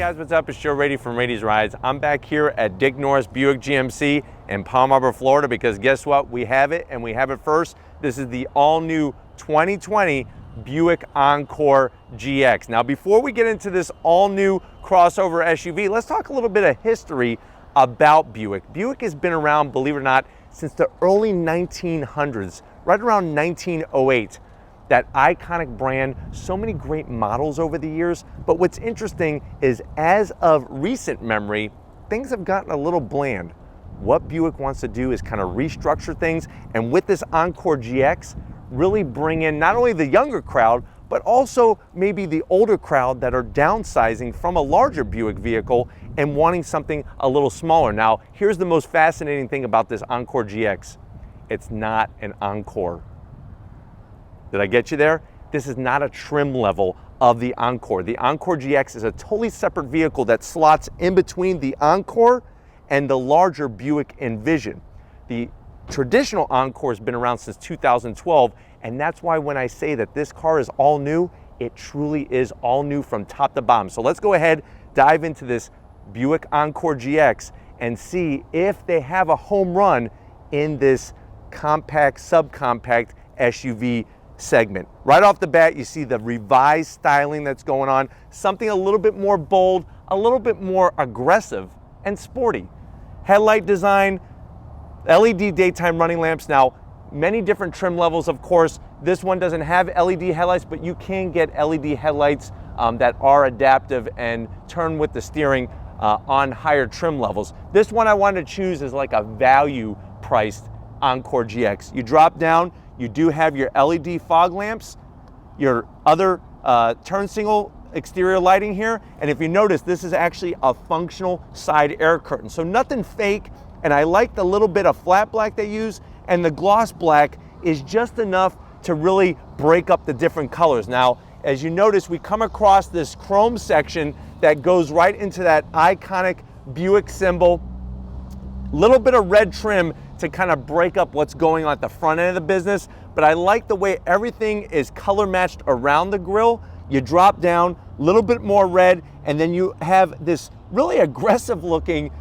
guys, what's up? It's Joe Rady from Rady's Rides. I'm back here at Dick Norris Buick GMC in Palm Harbor, Florida, because guess what? We have it, and we have it first. This is the all-new 2020 Buick Encore GX. Now, before we get into this all-new crossover SUV, let's talk a little bit of history about Buick. Buick has been around, believe it or not, since the early 1900s, right around 1908. That iconic brand, so many great models over the years. But what's interesting is, as of recent memory, things have gotten a little bland. What Buick wants to do is kind of restructure things, and with this Encore GX, really bring in not only the younger crowd, but also maybe the older crowd that are downsizing from a larger Buick vehicle and wanting something a little smaller. Now, here's the most fascinating thing about this Encore GX. It's not an Encore. Did I get you there? This is not a trim level of the Encore. The Encore GX is a totally separate vehicle that slots in between the Encore and the larger Buick Envision. The traditional Encore has been around since 2012, and that's why when I say that this car is all new, it truly is all new from top to bottom. So let's go ahead, dive into this Buick Encore GX and see if they have a home run in this compact, subcompact SUV segment. Right off the bat, you see the revised styling that's going on, something a little bit more bold, a little bit more aggressive and sporty. Headlight design, LED daytime running lamps. Now, many different trim levels, of course. This one doesn't have LED headlights, but you can get LED headlights that are adaptive and turn with the steering on higher trim levels. This one I wanted to choose is like a value priced Encore GX. You drop down, you do have your LED fog lamps, your other turn signal exterior lighting here, and if you notice, this is actually a functional side air curtain. So nothing fake, and I like the little bit of flat black they use, and the gloss black is just enough to really break up the different colors. Now, as you notice, we come across this chrome section that goes right into that iconic Buick symbol. Little bit of red trim to kind of break up what's going on at the front end of the business, but I like the way everything is color matched around the grille. You drop down, a little bit more red, and then you have this really aggressive looking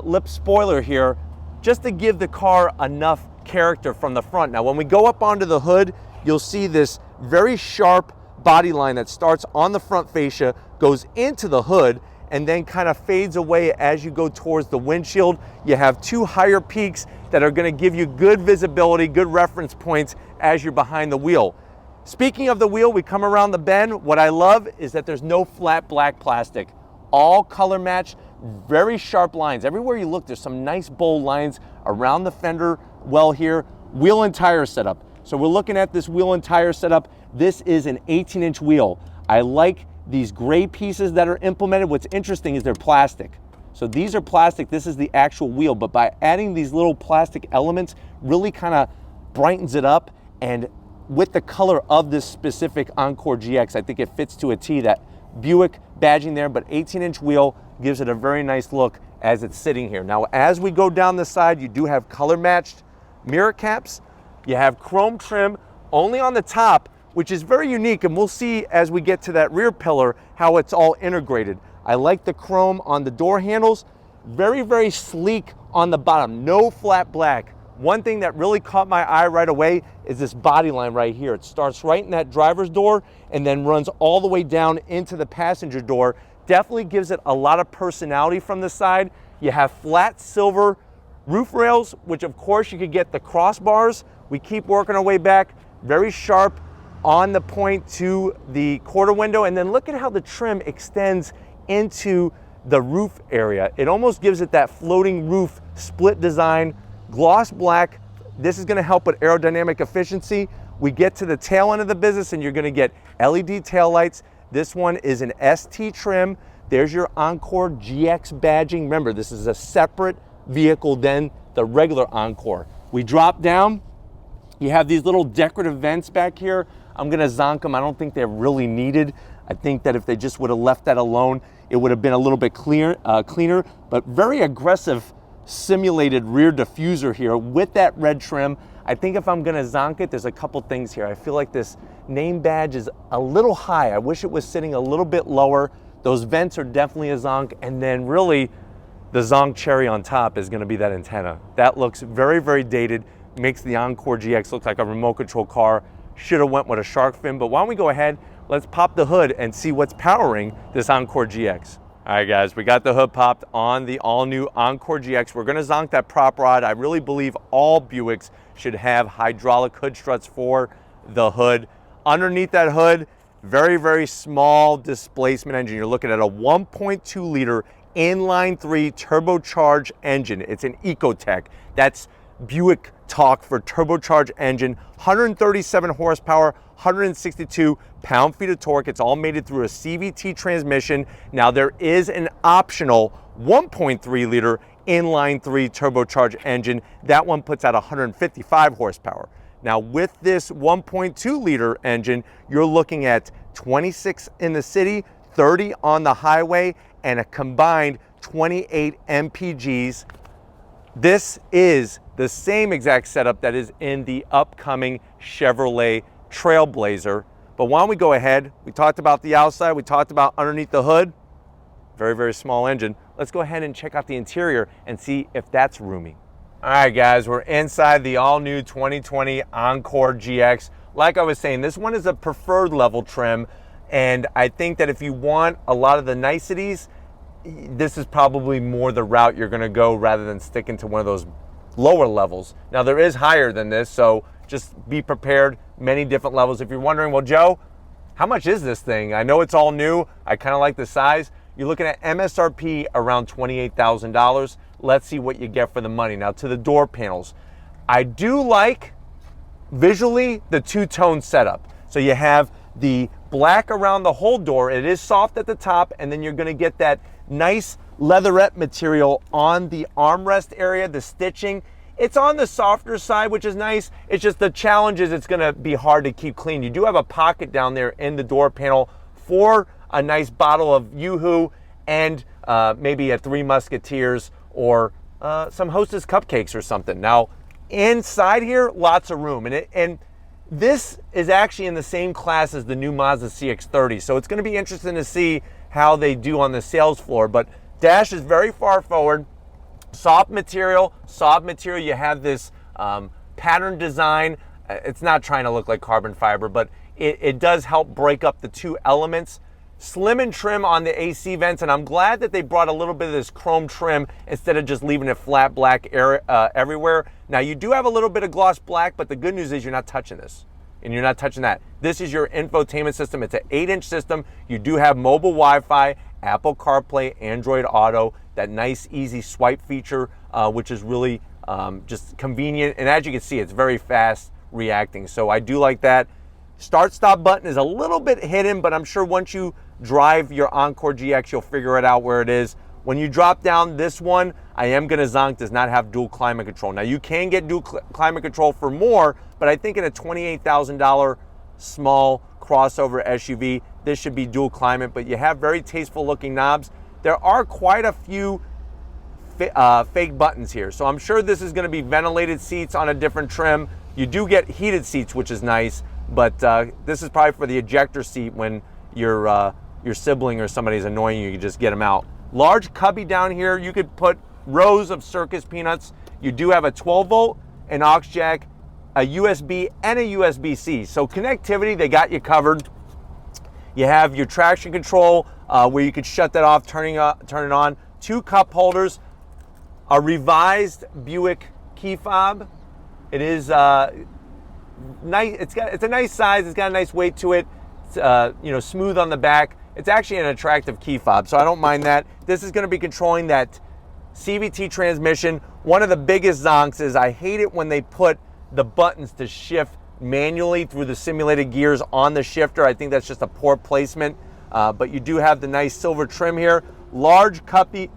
lip spoiler here, just to give the car enough character from the front. Now, when we go up onto the hood, you'll see this very sharp body line that starts on the front fascia, goes into the hood, and then kind of fades away as you go towards the windshield. You have two higher peaks that are gonna give you good visibility, good reference points as you're behind the wheel. Speaking of the wheel, we come around the bend. What I love is that there's no flat black plastic. All color matched, very sharp lines. Everywhere you look, there's some nice bold lines around the fender well here. Wheel and tire setup. So we're looking at this wheel and tire setup. This is an 18-inch wheel. I like these gray pieces that are implemented. What's interesting is they're plastic. So these are plastic, this is the actual wheel, but by adding these little plastic elements, really kind of brightens it up, and with the color of this specific Encore GX, I think it fits to a T. That Buick badging there, but 18-inch wheel gives it a very nice look as it's sitting here. Now, as we go down the side, you do have color matched mirror caps. You have chrome trim only on the top, which is very unique, and we'll see as we get to that rear pillar how it's all integrated. I like the chrome on the door handles. Very, very sleek on the bottom, no flat black. One thing that really caught my eye right away is this body line right here. It starts right in that driver's door and then runs all the way down into the passenger door. Definitely gives it a lot of personality from the side. You have flat silver roof rails, which of course you could get the crossbars. We keep working our way back, very sharp on the point to the quarter window, and then look at how the trim extends into the roof area. It almost gives it that floating roof split design, gloss black. This is gonna help with aerodynamic efficiency. We get to the tail end of the business and you're gonna get LED taillights. This one is an ST trim. There's your Encore GX badging. Remember, this is a separate vehicle than the regular Encore. We drop down, you have these little decorative vents back here. I'm gonna zonk them. I don't think they're really needed. I think that if they just would have left that alone, it would have been a little bit cleaner, but very aggressive simulated rear diffuser here with that red trim. I think if I'm gonna zonk it, there's a couple things here. I feel like this name badge is a little high. I wish it was sitting a little bit lower. Those vents are definitely a zonk, and then really the zonk cherry on top is gonna be that antenna. That looks very, very dated, makes the Encore GX look like a remote control car. Should have went with a shark fin, but why don't we go ahead, let's pop the hood and see what's powering this Encore GX. All right, guys, we got the hood popped on the all-new Encore GX. We're gonna zonk that prop rod. I really believe all Buicks should have hydraulic hood struts for the hood. Underneath that hood, very, very small displacement engine. You're looking at a 1.2 liter inline 3 turbocharged engine. It's an Ecotec. That's Buick talk for turbocharged engine, 137 horsepower, 162 pound-feet of torque. It's all mated through a CVT transmission. Now there is an optional 1.3 liter inline 3 turbocharged engine. That one puts out 155 horsepower. Now with this 1.2 liter engine, you're looking at 26 in the city, 30 on the highway, and a combined 28 MPGs. This is the same exact setup that is in the upcoming Chevrolet Trailblazer. But why don't we go ahead, we talked about the outside, we talked about underneath the hood, very, very small engine. Let's go ahead and check out the interior and see if that's roomy. All right, guys, we're inside the all-new 2020 Encore GX. Like I was saying, this one is a preferred level trim, and I think that if you want a lot of the niceties, this is probably more the route you're gonna go rather than sticking to one of those lower levels. Now there is higher than this, so just be prepared, many different levels. If you're wondering, well, Joe, how much is this thing? I know it's all new, I kind of like the size. You're looking at MSRP around $28,000. Let's see what you get for the money. Now to the door panels. I do like visually the two-tone setup. So you have the black around the whole door. It is soft at the top, and then you're gonna get that nice leatherette material on the armrest area, the stitching. It's on the softer side, which is nice. It's just the challenge is it's gonna be hard to keep clean. You do have a pocket down there in the door panel for a nice bottle of Yoo-Hoo and maybe a Three Musketeers or some Hostess cupcakes or something. Now, inside here, lots of room. And this is actually in the same class as the new Mazda CX-30. So it's gonna be interesting to see how they do on the sales floor. But dash is very far forward. Soft material. You have this pattern design. It's not trying to look like carbon fiber, but it does help break up the two elements. Slim and trim on the AC vents, and I'm glad that they brought a little bit of this chrome trim instead of just leaving it flat black everywhere. Now you do have a little bit of gloss black, but the good news is you're not touching this, and you're not touching that. This is your infotainment system. It's an 8-inch system. You do have mobile Wi-Fi, Apple CarPlay, Android Auto, that nice easy swipe feature, which is really just convenient. And as you can see, it's very fast reacting. So I do like that. Start stop button is a little bit hidden, but I'm sure once you drive your Encore GX, you'll figure it out where it is. When you drop down this one, I am gonna zonk, does not have dual climate control. Now you can get dual climate control for more, but I think in a $28,000 small crossover SUV, this should be dual climate, but you have very tasteful looking knobs. There are quite a few fake buttons here. So I'm sure this is gonna be ventilated seats on a different trim. You do get heated seats, which is nice, but this is probably for the ejector seat when your sibling or somebody's annoying you, you can just get them out. Large cubby down here, you could put rows of circus peanuts. You do have a 12-volt, an aux jack, a USB, and a USB-C. So connectivity, they got you covered. You have your traction control where you could shut that off, turn it on. 2 cup holders, a revised Buick key fob. It is nice. It's a nice size. It's got a nice weight to it. It's smooth on the back. It's actually an attractive key fob, so I don't mind that. This is going to be controlling that CVT transmission. One of the biggest zonks is I hate it when they put the buttons to shift manually through the simulated gears on the shifter. I think that's just a poor placement, but you do have the nice silver trim here. Large cubby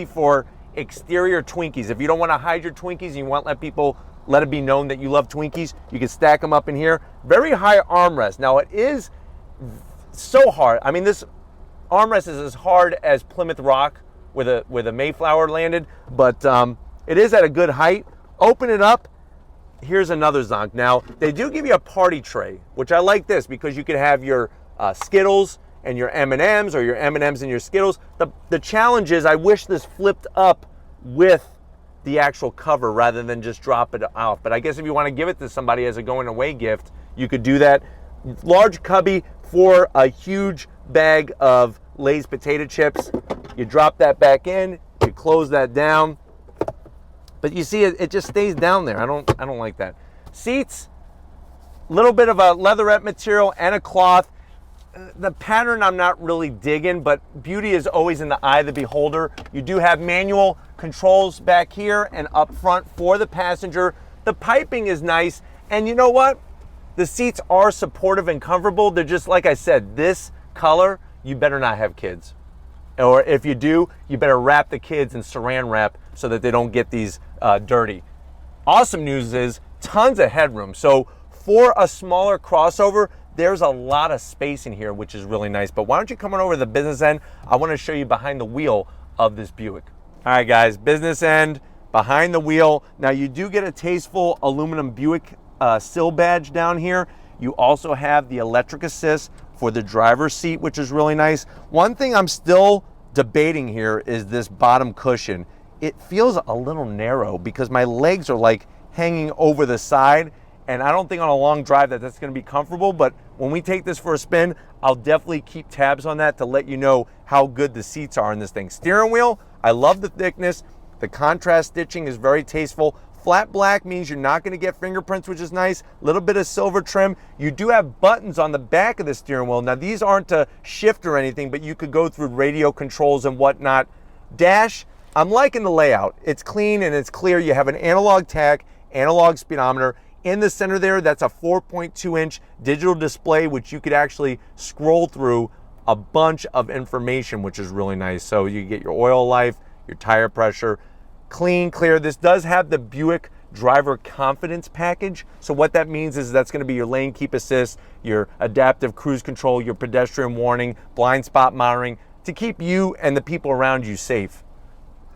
for exterior Twinkies. If you don't want to hide your Twinkies and you want to let it be known that you love Twinkies, you can stack them up in here. Very high armrest. Now it is so hard. I mean, this armrest is as hard as Plymouth Rock with a Mayflower landed, but it is at a good height. Open it up. Here's another zonk. Now, they do give you a party tray, which I like this because you can have your Skittles and your M&Ms or your M&Ms and your Skittles. The challenge is I wish this flipped up with the actual cover rather than just drop it off. But I guess if you want to give it to somebody as a going away gift, you could do that. Large cubby for a huge bag of Lay's potato chips. You drop that back in, you close that down. But you see it just stays down there. I don't like that. Seats, little bit of a leatherette material and a cloth. The pattern I'm not really digging, but beauty is always in the eye of the beholder. You do have manual controls back here and up front for the passenger. The piping is nice, and you know what? The seats are supportive and comfortable. They're just, like I said, this color, you better not have kids. Or if you do, you better wrap the kids in saran wrap so that they don't get these dirty. Awesome news is tons of headroom. So for a smaller crossover, there's a lot of space in here, which is really nice. But why don't you come on over to the business end? I want to show you behind the wheel of this Buick. All right, guys, business end, behind the wheel. Now you do get a tasteful aluminum Buick sill badge down here. You also have the electric assist for the driver's seat, which is really nice. One thing I'm still debating here is this bottom cushion. It feels a little narrow because my legs are like hanging over the side, and I don't think on a long drive that's going to be comfortable. But when we take this for a spin, I'll definitely keep tabs on that to let you know how good the seats are in this thing. Steering wheel, I love the thickness. The contrast stitching is very tasteful. Flat black means you're not going to get fingerprints, which is nice. A little bit of silver trim. You do have buttons on the back of the steering wheel. Now, these aren't to shift or anything, but you could go through radio controls and whatnot. Dash, I'm liking the layout. It's clean and it's clear. You have an analog tach, analog speedometer. In the center there, that's a 4.2-inch digital display, which you could actually scroll through a bunch of information, which is really nice. So you get your oil life, your tire pressure, clean, clear. This does have the Buick driver confidence package. So what that means is that's going to be your lane keep assist, your adaptive cruise control, your pedestrian warning, blind spot monitoring to keep you and the people around you safe.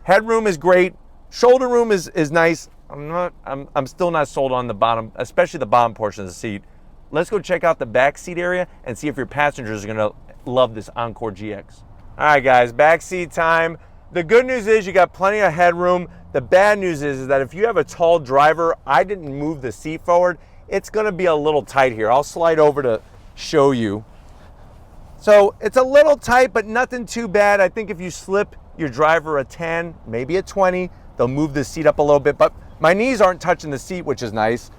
Headroom is great. Shoulder room is nice. I'm still not sold on the bottom, especially the bottom portion of the seat. Let's go check out the back seat area and see if your passengers are going to love this Encore GX. All right, guys, backseat time. The good news is you got plenty of headroom. The bad news is that if you have a tall driver, I didn't move the seat forward, it's going to be a little tight here. I'll slide over to show you. So it's a little tight, but nothing too bad. I think if you slip your driver a 10, maybe a 20, they'll move the seat up a little bit, but my knees aren't touching the seat, which is nice.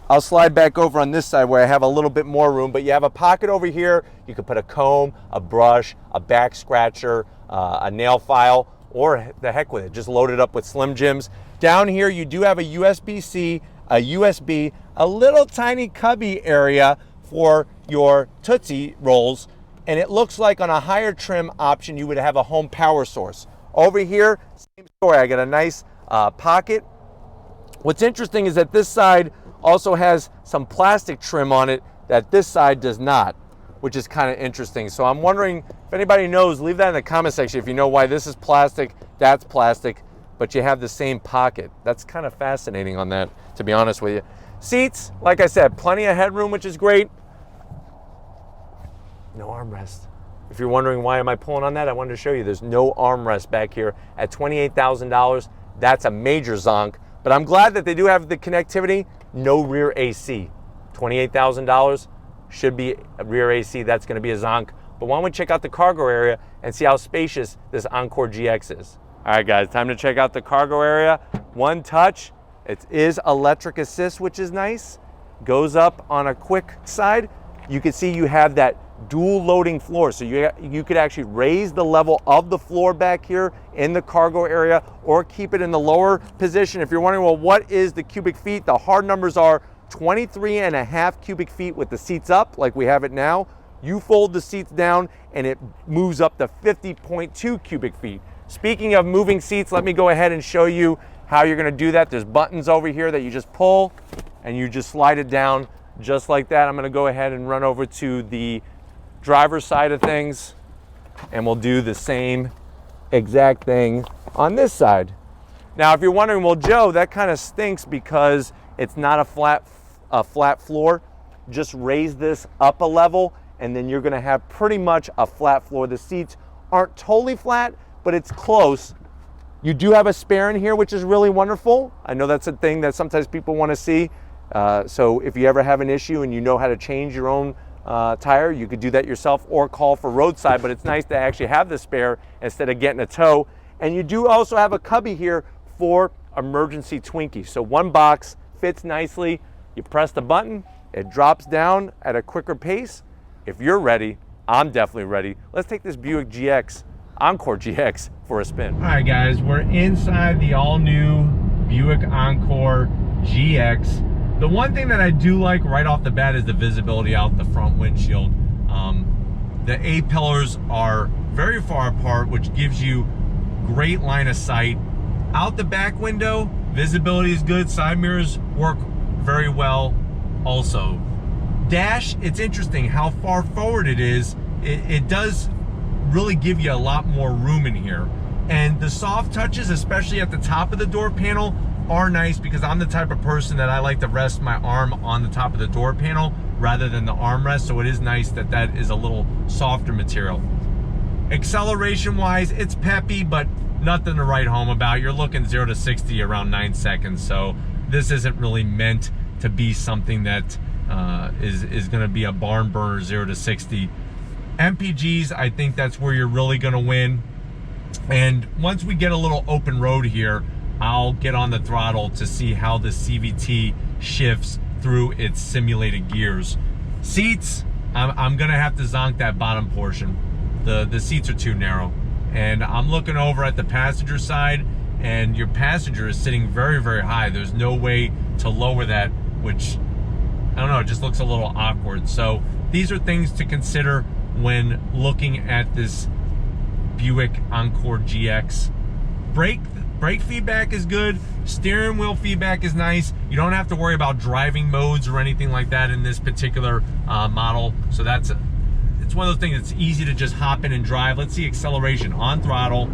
I'll slide back over on this side where I have a little bit more room, but you have a pocket over here. You could put a comb, a brush, a back scratcher, a nail file, or the heck with it, just load it up with Slim Jims. Down here, you do have a USB-C, a USB, a little tiny cubby area for your Tootsie Rolls, and it looks like on a higher trim option, you would have a home power source. Over here, same story, I got a nice pocket. What's interesting is that this side also has some plastic trim on it that this side does not, which is kind of interesting. So I'm wondering if anybody knows, leave that in the comment section if you know why this is plastic, that's plastic, but you have the same pocket. That's kind of fascinating on that, to be honest with you. Seats, like I said, plenty of headroom, which is great. No armrest. If you're wondering why am I pulling on that, I wanted to show you there's no armrest back here at $28,000. That's a major zonk, but I'm glad that they do have the connectivity. No rear AC. $28,000 should be a rear AC. That's going to be a zonk. But why don't we check out the cargo area and see how spacious this Encore GX is. All right, guys, time to check out the cargo area. One touch. It is electric assist, which is nice. Goes up on a quick side. You can see you have that dual loading floor, so you could actually raise the level of the floor back here in the cargo area or keep it in the lower position. If you're wondering, well, what is the cubic feet? The hard numbers are 23.5 cubic feet with the seats up like we have it now. You fold the seats down and it moves up to 50.2 cubic feet. Speaking of moving seats, let me go ahead and show you how you're going to do that. There's buttons over here that you just pull and you just slide it down just like that. I'm going to go ahead and run over to the driver's side of things and we'll do the same exact thing on this side. Now, if you're wondering, well, Joe, that kind of stinks because it's not a flat floor. Just raise this up a level and then you're gonna have pretty much a flat floor. The seats aren't totally flat, but it's close. You do have a spare in here, which is really wonderful. I know that's a thing that sometimes people wanna see. So if you ever have an issue and you know how to change your own tire, you could do that yourself or call for roadside, but it's nice to actually have the spare instead of getting a tow. And you do also have a cubby here for emergency Twinkie. So one box fits nicely. You press the button, it drops down at a quicker pace. If you're ready, I'm definitely ready. Let's take this Buick GX, Encore GX, for a spin. All right, guys, we're inside the all-new Buick Encore GX. The one thing that I do like right off the bat is the visibility out the front windshield. The A-pillars are very far apart, which gives you great line of sight. Out the back window, visibility is good. Side mirrors work very well also. Dash, it's interesting how far forward it is. It does really give you a lot more room in here. And the soft touches, especially at the top of the door panel, are nice because I'm the type of person that I like to rest my arm on the top of the door panel rather than the armrest. So it is nice that that is a little softer material. Acceleration wise, it's peppy, but nothing to write home about. You're looking 0 to 60 around 9 seconds. So this isn't really meant to be something that is going to be a barn burner 0 to 60. MPGs, I think that's where you're really going to win. And once we get a little open road here, I'll get on the throttle to see how the CVT shifts through its simulated gears. Seats, I'm going to have to zonk that bottom portion. The seats are too narrow. And I'm looking over at the passenger side, and your passenger is sitting very, very high. There's no way to lower that, which, I don't know, it just looks a little awkward. So these are things to consider when looking at this Buick Encore GX. Brake feedback is good. Steering wheel feedback is nice. You don't have to worry about driving modes or anything like that in this particular model. So it's one of those things that's easy to just hop in and drive. Let's see acceleration on throttle.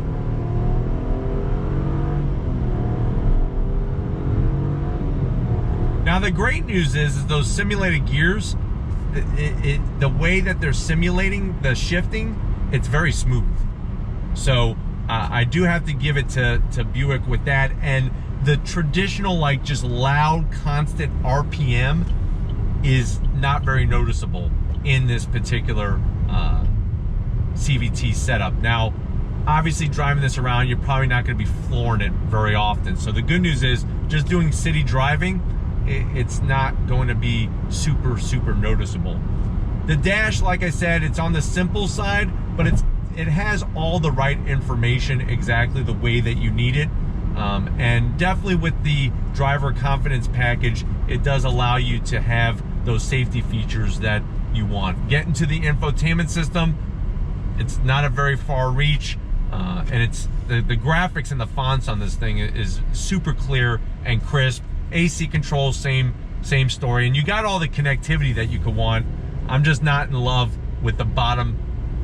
Now the great news is those simulated gears, the way that they're simulating the shifting, it's very smooth. So I do have to give it to Buick with that. And the traditional, like, just loud, constant RPM is not very noticeable in this particular CVT setup. Now, obviously driving this around, you're probably not going to be flooring it very often. So the good news is just doing city driving, it's not going to be super, super noticeable. The dash, like I said, it's on the simple side, but it has all the right information exactly the way that you need it. And definitely with the driver confidence package, it does allow you to have those safety features that you want. Getting to the infotainment system, it's not a very far reach, and it's the graphics and the fonts on this thing is super clear and crisp. AC controls, same story, and you got all the connectivity that you could want. I'm just not in love with the bottom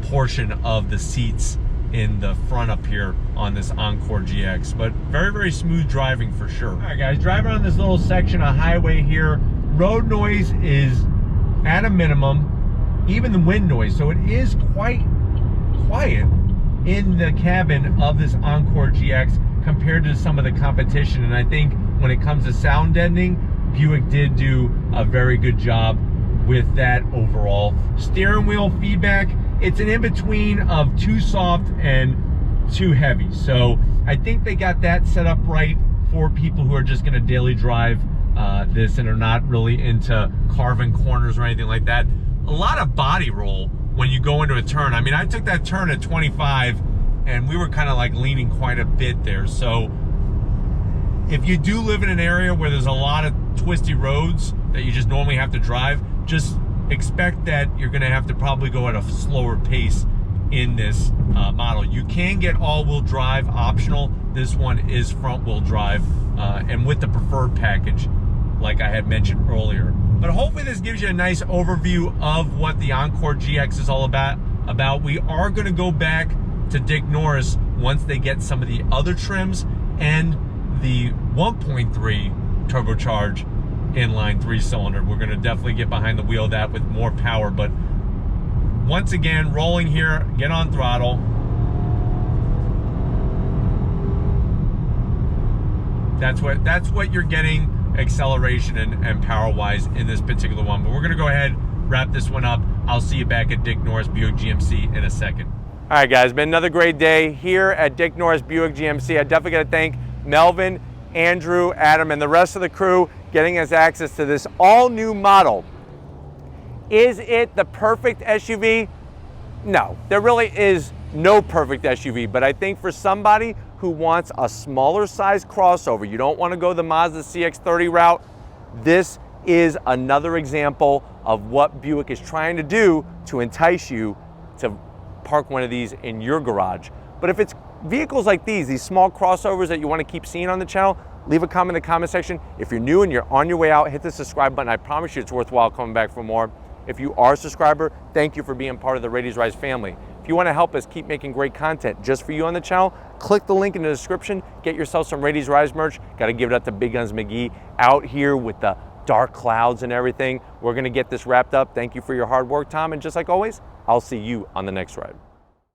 portion of the seats in the front up here on this Encore GX, but very, very smooth driving for sure. All right, guys, driving on this little section of highway here, road noise is at a minimum, even the wind noise, so it is quite quiet in the cabin of this Encore GX compared to some of the competition. And I think when it comes to sound deadening, Buick did do a very good job with that overall. Steering wheel feedback, it's an in-between of too soft and too heavy. So I think they got that set up right for people who are just gonna daily drive this and are not really into carving corners or anything like that. A lot of body roll when you go into a turn. I mean, I took that turn at 25 and we were kind of like leaning quite a bit there. So if you do live in an area where there's a lot of twisty roads that you just normally have to drive, just expect that you're gonna have to probably go at a slower pace in this model. You can get all-wheel drive optional. This one is front-wheel drive and with the preferred package, like I had mentioned earlier. But hopefully this gives you a nice overview of what the Encore GX is all about. We are gonna go back to Dick Norris once they get some of the other trims and the 1.3 turbocharged inline 3-cylinder. We're gonna definitely get behind the wheel of that with more power, but once again, rolling here, get on throttle. That's what you're getting acceleration and power-wise in this particular one. But we're gonna go ahead, wrap this one up. I'll see you back at Dick Norris Buick GMC in a second. All right, guys, been another great day here at Dick Norris Buick GMC. I definitely gotta thank Melvin, Andrew, Adam, and the rest of the crew getting us access to this all-new model. Is it the perfect SUV? No, there really is no perfect SUV, but I think for somebody who wants a smaller size crossover, you don't want to go the Mazda CX-30 route, this is another example of what Buick is trying to do to entice you to park one of these in your garage. But if it's vehicles like these small crossovers that you want to keep seeing on the channel, leave a comment in the comment section. If you're new and you're on your way out, hit the subscribe button. I promise you it's worthwhile coming back for more. If you are a subscriber, thank you for being part of the Ladies Rise family. If you want to help us keep making great content just for you on the channel, click the link in the description, get yourself some Ladies Rise merch. Got to give it up to Big Guns McGee out here with the dark clouds and everything. We're going to get this wrapped up. Thank you for your hard work, Tom, and just like always, I'll see you on the next ride.